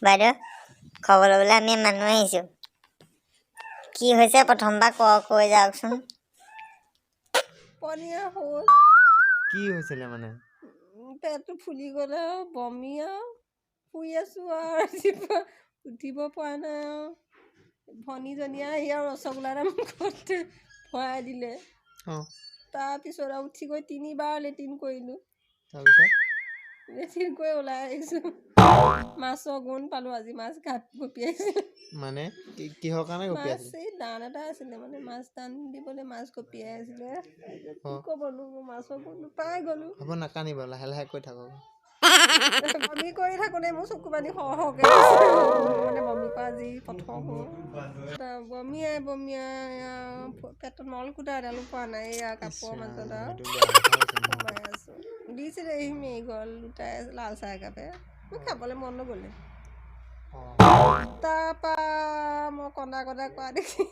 বাইদেউ খবৰ ল'বলৈ আমি মানুহ আহিছোঁ কি হৈছে প্ৰথমবাৰ কৈ যাওকচোন পনীয়া হ'ল কি হৈছিলে মানে পেটটো ফুলি গ'লে বমি শুই আছোঁ আৰু ৰাতিপুৱা উঠিব পৰা নাই ভনীজনীয়ে আহি আৰু ৰসগোল্লা এটা মুখত ভৰাই দিলে তাৰপিছত আৰু উঠি গৈ 3বাৰ লেট্ৰিন কৰিলোঁ তাৰপিছত লেট্ৰিন কৰি ওলাই আহিছোঁ মাছৰ গুণ পালোঁ আজি মাছ ঘাট গপিয়াইছিল মানে কিহৰ কাৰণে গপিয়াইছিল মাছ এই দান এটা আছিলে মানে মাছ দান দিবলৈ মাছ গপিয়াই আছিলে কি ক'বনো মই মাছৰ গুণ পাই গ'লোঁ হ'ব নাকানিব লাহে লাহে কৈ থাকক বমি কৰি থাকোঁতে মোৰ চকু পানী সৰহকৈ মানে বমি কৰা যি প্ৰথম বমিয়াই পেটত নলকোটা এডালো পোৱা নাই এয়া কাপোৰৰ মাজত সোমাই আছোঁ দিছিলে এই মেৰিগল দুটাই লাল চাহ একাপে মোৰ খাবলৈ মন নগ'লে তাৰপৰা মই কন্দা কৰা দেখি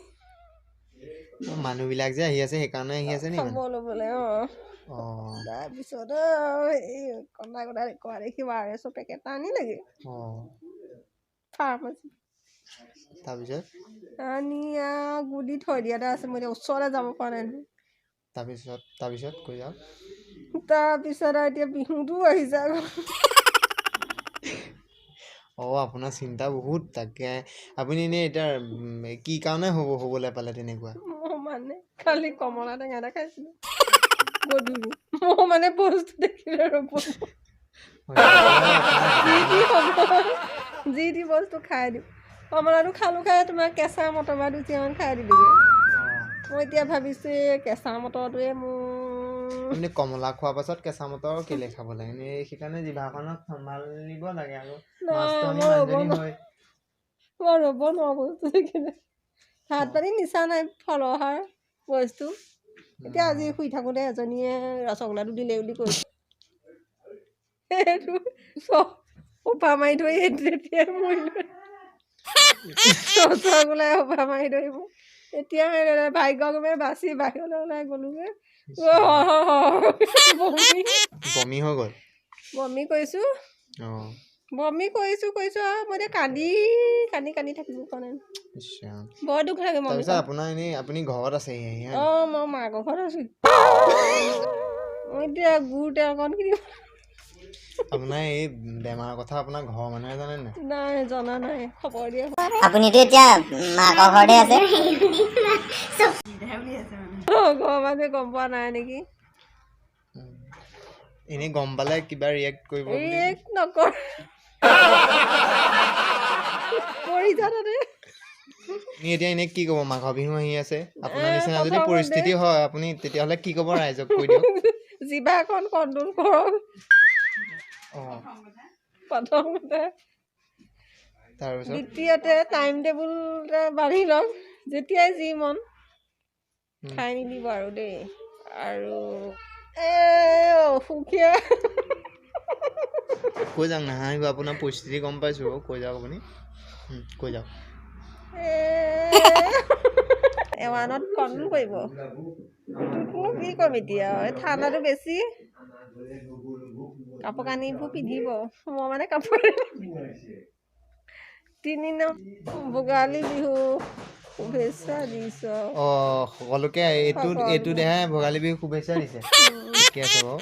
মানুহবিলাক যে আহি আছে সেইকাৰণে আহি আছে নি খবৰ ল'বলৈ তাৰপিছত এই কন্দা কৰা দেখি RS পেকেট এটা আনিলেগৈ ফাৰ্মাচী তাৰপিছত আনি গুদি থৈ দিয়া এটা আছে মই এতিয়া ওচৰলৈ যাব পৰা নাই তাৰপিছত কৈ যাওক তাৰপিছত আৰু এতিয়া বিহুটো আহিছে আপোনাৰ চিন্তা বহুত তাকে আপুনি এনেই এতিয়া কি কাৰণে হ'বলৈ পালে তেনেকুৱা মই মানে কালি কমলা টেঙা এটা খাইছিলোঁ গধূলি মই মানে বস্তু দেখিলে ৰ'ব যি টি বস্তু খাই দিওঁ কমলাটো খাই তোমাৰ কেঁচা মটৰ বা 2-3মান খাই দিলোঁগৈ মই এতিয়া ভাবিছোঁ এই কেঁচা মটৰটোৱে মোৰ কমলা খোৱাৰ পাছত কেঁচা মটৰ কেলে খাব লাগে এনেই সেইকাৰণে জিভাখনক চম্ভালিব লাগে আৰু মই ৰ'ব নোৱাৰো বস্তু দেখিলে ভাত পানী নিচা নাই ফলৰ সাৰ বস্তু এতিয়া আজি শুই থাকোঁতে এজনীয়ে ৰসগোল্লাটো দিলে বুলি কৈছে সেইটো সোপা মাৰি ধৰি তেতিয়াই মৰিলে ৰসগোল্লাই সোপা মাৰি ধৰিব এতিয়া ভাগ্যক্ৰমে বাচি বাহিৰলৈ ওলাই গ'লোগৈ বমি হৈ গ'ল বমি কৰিছোঁ আৰু মই এতিয়া কান্দি থাকিব পৰা নাই বৰ দুখ লাগে আপোনাৰ এনেই আপুনি ঘৰত আছে মই মাকৰ ঘৰত আছোঁ মই এতিয়া গুড় অকণ কিনিব আপোনাৰ এই বেমাৰৰ কথা আপোনাৰ ঘৰৰ মানুহে জানে নাই জনা নাই খবৰ দিয়ে আপুনিতো এতিয়া মাকৰ ঘৰতে আছে ঘৰৰ মানুহে গম পোৱা নাই নেকি এনেই গম পালে কিবা ৰিয়েক্ট কৰিব নকৰ এতিয়া এনেই কি ক'ব মাঘৰ বিহু আহি আছে আপোনাৰ নিচিনা যদি পৰিস্থিতি হয় আপুনি তেতিয়াহ'লে কি ক'ব ৰাইজক কৈ দিয়ক জিভাখন কণ্ট্ৰল কৰক প্ৰথমতে তাৰপিছত দ্বিতীয়তে টাইম টেবুল বাঢ়ি লওক যেতিয়াই যি মন খাই নিদিব আৰু দেই আৰু অসুখীয়া কৈ যাওক নাহাঁহিব আপোনাৰ পৰিস্থিতি গম পাইছোঁ কৈ যাওক আপুনি কৈ যাওক এৱানত কণ্ট্ৰল কৰিব কি ক'ম এতিয়া ঠাণ্ডাটো বেছি কাপোৰ কানিবোৰ পিন্ধিব মই মানে কাপোৰ 3 দিন ভোগালী বিহু শুভেচ্ছা দিছোঁ সকলোকে এইটো দেহাই ভোগালী বিহু শুভেচ্ছা দিছে ঠিকে আছে বাৰু